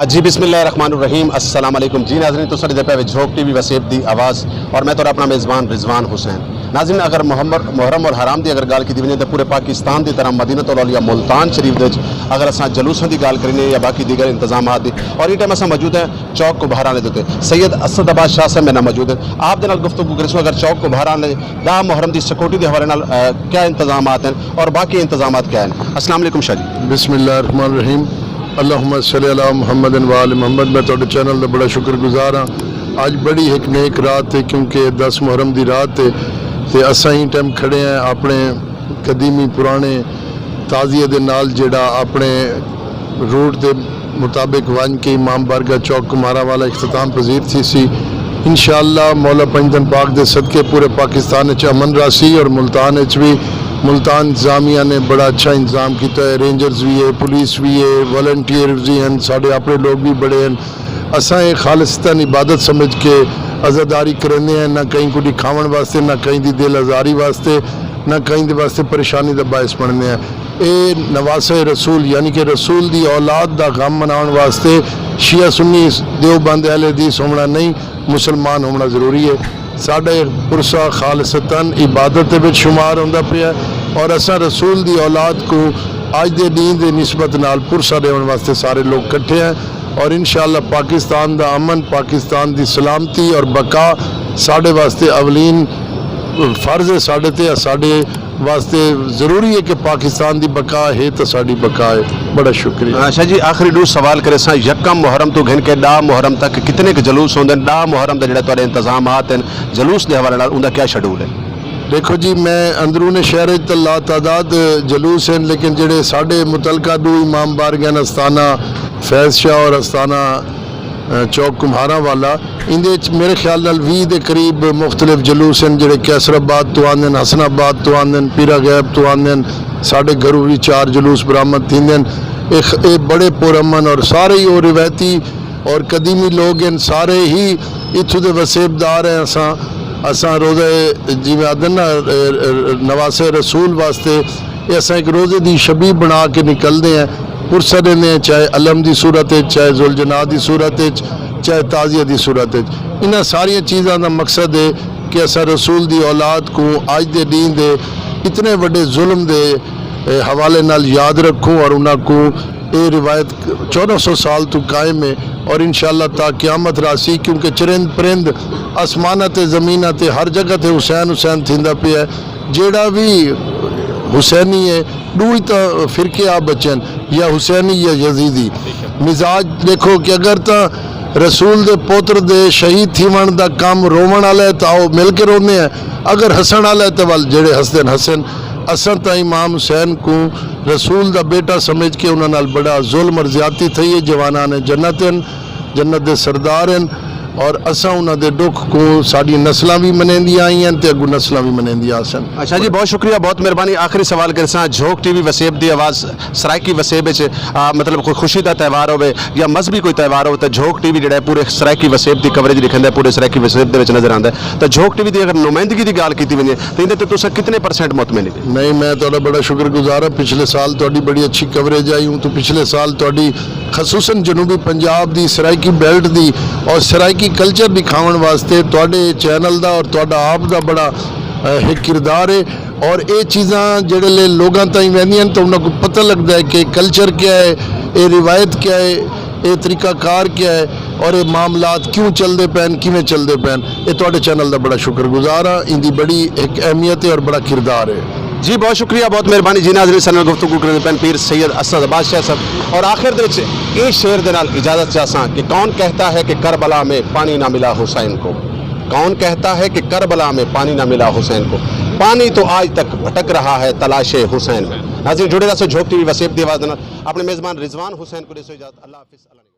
जी बिस्मिल्लाहिर्रहमानिर्रहीम अस्सलाम वालेकुम जी नाज़रीन तो सर पे झोंक टीवी वसेब दी आवाज़ और मैं तो अपना मेज़बान रिजवान हुसैन नाज़रीन अगर मुहर्रम और हराम की अगर गाल की वजे तो पूरे पाकिस्तान की तरह मदीनतुल औलिया मुल्तान शरीफ अगर अस जलूसों की गाल करें या बाकी दीगर इंतजाम की और ये टाइम अस मौजूद है चौक को बहराने देते सैयद असदाबाद शाह साहब मेरे मौजूद है आप गुफ्तगू करें अगर चौक को बहराने दा मुहर्रम की सिक्योरिटी के हवाले क्या इंतजाम हैं और बाकी इंतजाम क्या हैं। अस्सलाम वालेकुम शाह जी। बिस्मिल्लाहिर्रहमानिर्रहीम अल्लाहुम्मा सल्ली अला मुहम्मद व आले मुहम्मद। मैं तो चैनल का बड़ा शुक्रगुजार हाँ। आज बड़ी एक नेक रात है क्योंकि 10 मुहर्रम की रात है तो असा ही टाइम खड़े हैं अपने कदीमी पुराने ताज़िए दे नाल जेड़ा अपने रूट के मुताबिक वन के इमाम बारगाह चौक कुमारा वाला इख्तिताम पजीर थी सी। इंशाअल्लाह मौला पंजतन पाक दे सदके पूरे पाकिस्तान अमन रासी और मुल्तान भी मुल्तान इंतजामिया ने बड़ा अच्छा इंतजाम किया है। रेंजर्स भी है, पुलिस भी है, वॉलंटियर्स भी हैं, साढ़े अपने लोग भी बड़े हैं। असा ये खालिस्तान इबादत समझ के अज़ादारी करने हैं, ना कहीं कुछ खावन वास्ते, ना कहीं की दिल आज़ारी वास्ते, ना कहीं के वास्ते परेशानी का बायस बनने हैं। ये नवासे रसूल यानी कि रसूल की औलाद का गम मनाने वास्ते शिया सुन्नी देवबंद अहले हदीस होना नहीं, मुसलमान होना ज़रूरी है। साढ़े पुरसा खालिसतन इबादत में शुमार होंदा पिया और असा रसूल की औलाद को अज के दिन की निस्बत नाल पुरसा देने वास्ते सारे लोग इकट्ठे हैं और इंशाअल्लाह पाकिस्तान का अमन, पाकिस्तान की सलामती और बका साढ़े वास्ते अवलीन फर्ज है। साढ़े वास्ते ज़रूरी है कि पाकिस्तान की बका है तो साड़ी बका है। बड़ा शुक्रिया। शाह जी आखिरी दो सवाल करे सा यकम मुहर्रम तो घिन के डा मुहर्रम तक कितने के जलूस होंगे डा मुहर्रम का जो इंतजाम हैं जलूस के हवाले उनका क्या शेड्यूल है? देखो जी मैं अंदरून शहर ला तादाद जलूस हैं लेकिन जेडे साढ़े मुतलका दो इमाम बारगाह अस्ताना फैज़ शाह और अस्ताना चौक कुम्हारा वाला इंदे मेरे ख्याल नाल 20 के करीब मुख्तलिफ जलूस हैं जेडे कैसराबाद तो आंदे हसनाबाद तो आंदे पीरा गैब तो आंदे साढ़े घरों भी 4 जलूस बरामद थींदे ये बड़े पुरअमन और सारे ही वो रिवायती और कदीमी लोग हैं, सारे ही इत्थों के वसेबदार हैं। असा रोज़े जिवें आदन ना नवासे रसूल वास्ते ये असा एक रोज़े की शबी बना के निकलते हैं पुरसा देने हैं, चाहे अलम की सूरत है, चाहे जुलजना की सूरत है, चाहे ताज़िया की सूरत है। इन्हां सारिया चीज़ों का मकसद है कि असा रसूल की औलाद को अज के दिन के इतने बड़े जुल्म के हवाले नाल याद रखूँ और उन्होंने ये रिवायत 1400 साल तो कायम है और इंशाअल्लाह ता क़यामत रासी क्योंकि चरिंद परिंद आसमान ते ज़मीन ते हर जगह ते हुसैन हुसैन थींदा पिया जेड़ा भी हुसैनी है दू ही तो फिरके आ बचन या हुसैनी या यजीदी मिजाज देखो कि अगर तो रसूल दे पोत्र दे शहीद थीवन दा काम रोवन वाला है तो आओ मिल के रोने हैं, अगर हसन वाला है तो वल जेड़े हसदन हसन। असा तो इमाम हुसैन को रसूल दा बेटा समझ के उन्होंने बड़ा जुल्म और ज्यादती थी है। जवाना ने जन्नत दे सरदार हैं और असा उन्होंने दुख को साड़ी नस्ल भी मनेंदियां आई हैं तो अगू नस्ल भी मनेंदियां सन। अच्छा जी बहुत शुक्रिया बहुत मेहरबानी। आखिरी सवाल कर सा झोंक टीवी वसेब की आवाज़ सरायकी वसेब मतलब कोई खुशी का त्यौहार हो या मजहबी कोई त्यौहार हो तो झोंक टीवी जो पूरे सरायकी वसेब की कवरेज लिखा पूरे सरायकी वसेब के नजर आता है तो झोंक टीवी की अगर नुमाइंदगी की गाल की वजे तो इन्हें तुम कितने % मुतमिन है? नहीं मैं तो बड़ा शुक्रगुजार हाँ। पिछले साल तो बड़ी अच्छी कवरेज आई हूँ तो पिछले साल तो खसूसन जनूबी पंजाब की सरायकी बेल्ट की और सरायकी कल्चर दिखाने वास्ते तुहाडे चैनल का और तुहाडा आप का बड़ा एक किरदार है और ये चीज़ां जेडे लोगों ताईं वहदियां तो उन्होंने पता लगता है कि कल्चर क्या है, ये रिवायत क्या है, ये तरीकाकार क्या है और ये मामलात क्यों चलते पैन किवें चलते पैन। ये तुहाडे चैनल का बड़ा शुक्रगुजार हाँ। इनकी बड़ी एक अहमियत है और बड़ा किरदार है। जी बहुत शुक्रिया बहुत मेहरबानी जी नाज़रीन सन गुफ्तगू करने पैन पीर सैयद असदाबाद शाह साहब और आखिर ये शेर के नाल इजाज़त चाहसा कि कौन कहता है कि करबला में पानी ना मिला हुसैन को, कौन कहता है कि करबला में पानी ना मिला हुसैन को, पानी तो आज तक भटक रहा है तलाशे हुसैन में। नाज़रीन जुड़े रहो झोंक टीवी वसेब दी आवाज़ अपने मेज़बान रिजवान हुसैन को इजाज़त। अल्लाह हाफिज़।